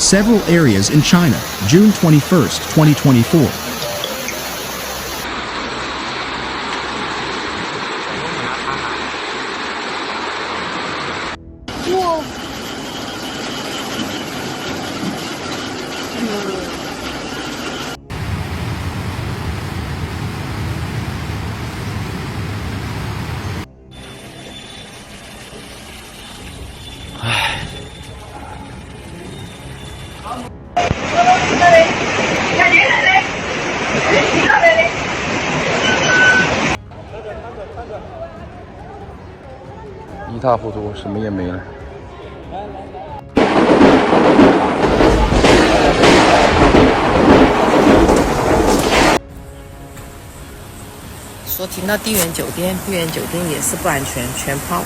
Several areas in China, June 21, 2024.一塌糊涂，什么也没了。说停到地缘酒店，地缘酒店也是不安全，全泡。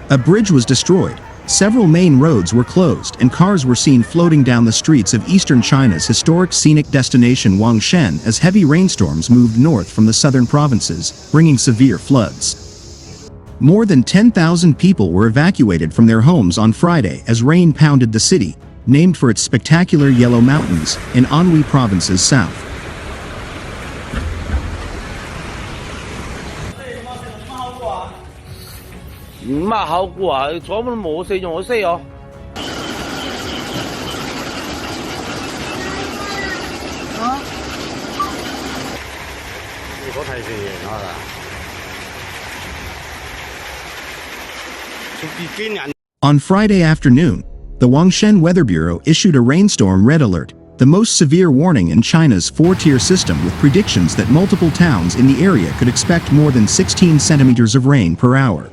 A bridge was destroyed. Several main roads were closed, and cars were seen floating down the streets of eastern China's historic scenic destination Huangshan as heavy rainstorms moved north from the southern provinces, bringing severe floods. More than 10,000 people were evacuated from their homes on Friday as rain pounded the city, named for its spectacular yellow mountains, in Anhui province's south. On Friday afternoon, the Huangshan Weather Bureau issued a rainstorm red alert, the most severe warning in China's four-tier system, with predictions that multiple towns in the area could expect more than 16 centimeters of rain per hour.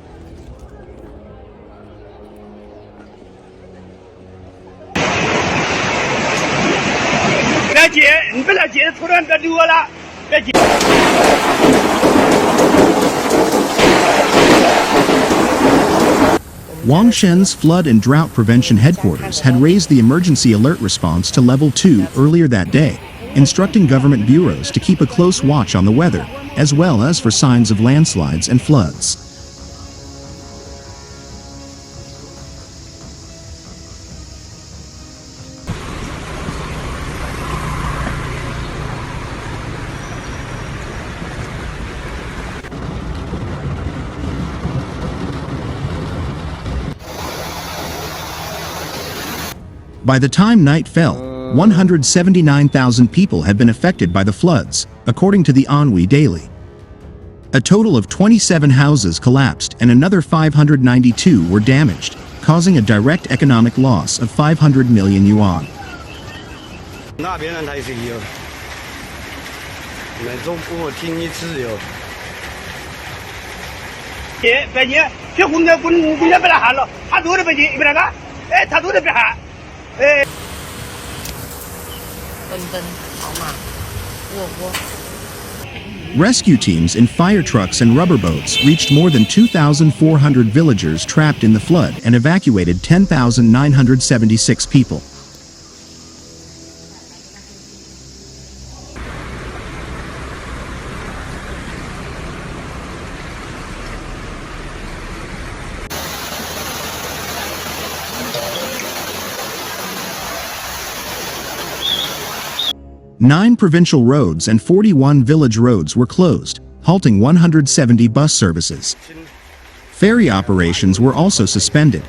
Huangshan's flood and drought prevention headquarters had raised the emergency alert response to level 2 earlier that day, instructing government bureaus to keep a close watch on the weather, as well as for signs of landslides and floods. By the time night fell, 179,000 people had been affected by the floods, according to the Anhui Daily. A total of 27 houses collapsed and another 592 were damaged, causing a direct economic loss of 500 million yuan. Rescue teams in fire trucks and rubber boats reached more than 2,400 villagers trapped in the flood and evacuated 10,976 people. Nine provincial roads and 41 village roads were closed, halting 170 bus services. Ferry operations were also suspended.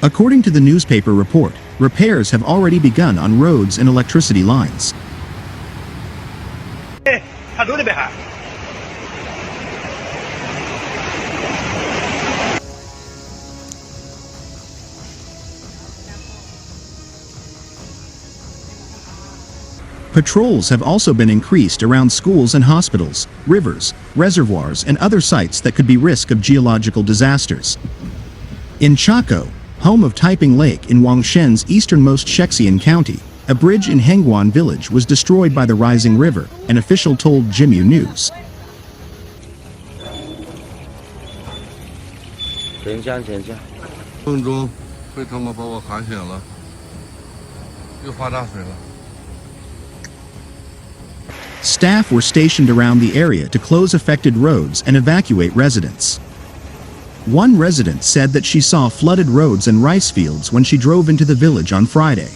According to the newspaper report, repairs have already begun on roads and electricity lines. Patrols have also been increased around schools and hospitals, rivers, reservoirs, and other sites that could be risk of geological disasters. In Chaco, home of Taiping Lake in Huangshan's easternmost Shexian County, a bridge in Hengguan village was destroyed by the rising river, an official told Jimu News. 等一下，等一下。梦中被他们把我喊醒了，又发大水了。 Staff were stationed around the area to close affected roads and evacuate residents. One resident said that she saw flooded roads and rice fields when she drove into the village on Friday.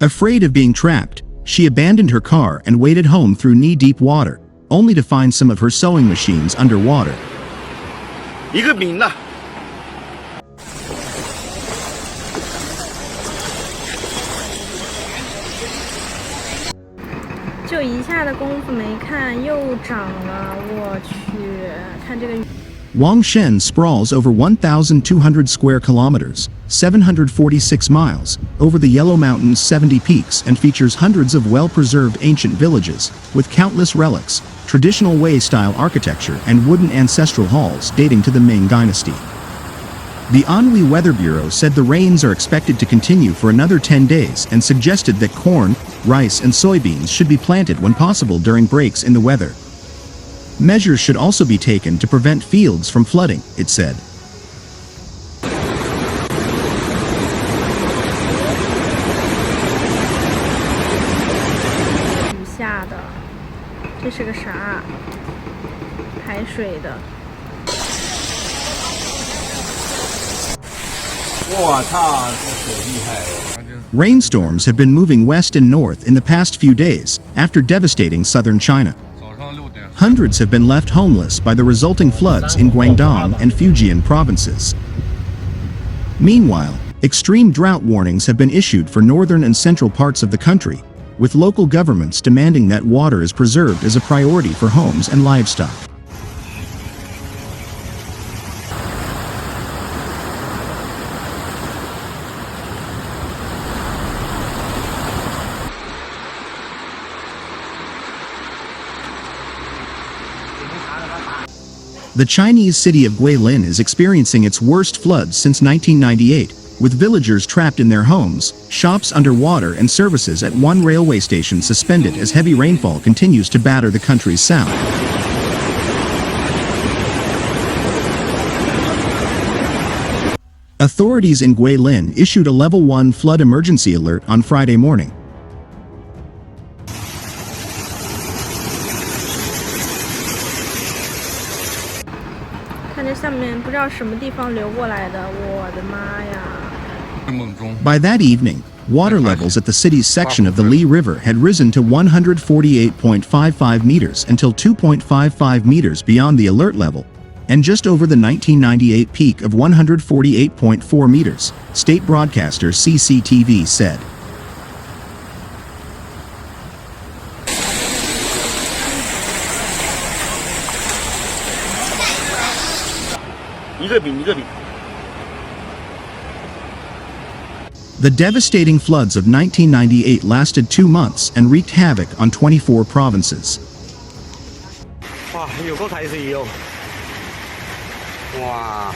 Afraid of being trapped, she abandoned her car and waded home through knee-deep water, only to find some of her sewing machines underwater. 一个饼呐。就一下的功夫没看，又涨了，我去，看这个。 Huangshan sprawls over 1,200 square kilometers, 746 miles, over the Yellow Mountain's 70 peaks and features hundreds of well-preserved ancient villages, with countless relics, traditional Wei-style architecture and wooden ancestral halls dating to the Ming dynasty. The Anhui Weather Bureau said the rains are expected to continue for another 10 days and suggested that corn, rice and soybeans should be planted when possible during breaks in the weather. Measures should also be taken to prevent fields from flooding, it said. 雨下的，这是个啥？排水的。我操，这水厉害！ Rainstorms have been moving west and north in the past few days, after devastating southern China. Hundreds have been left homeless by the resulting floods in Guangdong and Fujian provinces. Meanwhile, extreme drought warnings have been issued for northern and central parts of the country, with local governments demanding that water is preserved as a priority for homes and livestock. The Chinese city of Guilin is experiencing its worst floods since 1998, with villagers trapped in their homes, shops underwater and services at one railway station suspended as heavy rainfall continues to batter the country's south. Authorities in Guilin issued a level 1 flood emergency alert on Friday morning. 看这下面不知道什么地方流过来的，我的妈呀！ By that evening, water levels at the city's section of the Li River had risen to 148.55 meters until 2.55 meters beyond the alert level, and just over the 1998 peak of 148.4 meters, state broadcaster CCTV said. 一个饼一个饼。 The devastating floods of 1998 lasted 2 months and wreaked havoc on 24 provinces. 哇，有够睇死哟！哇！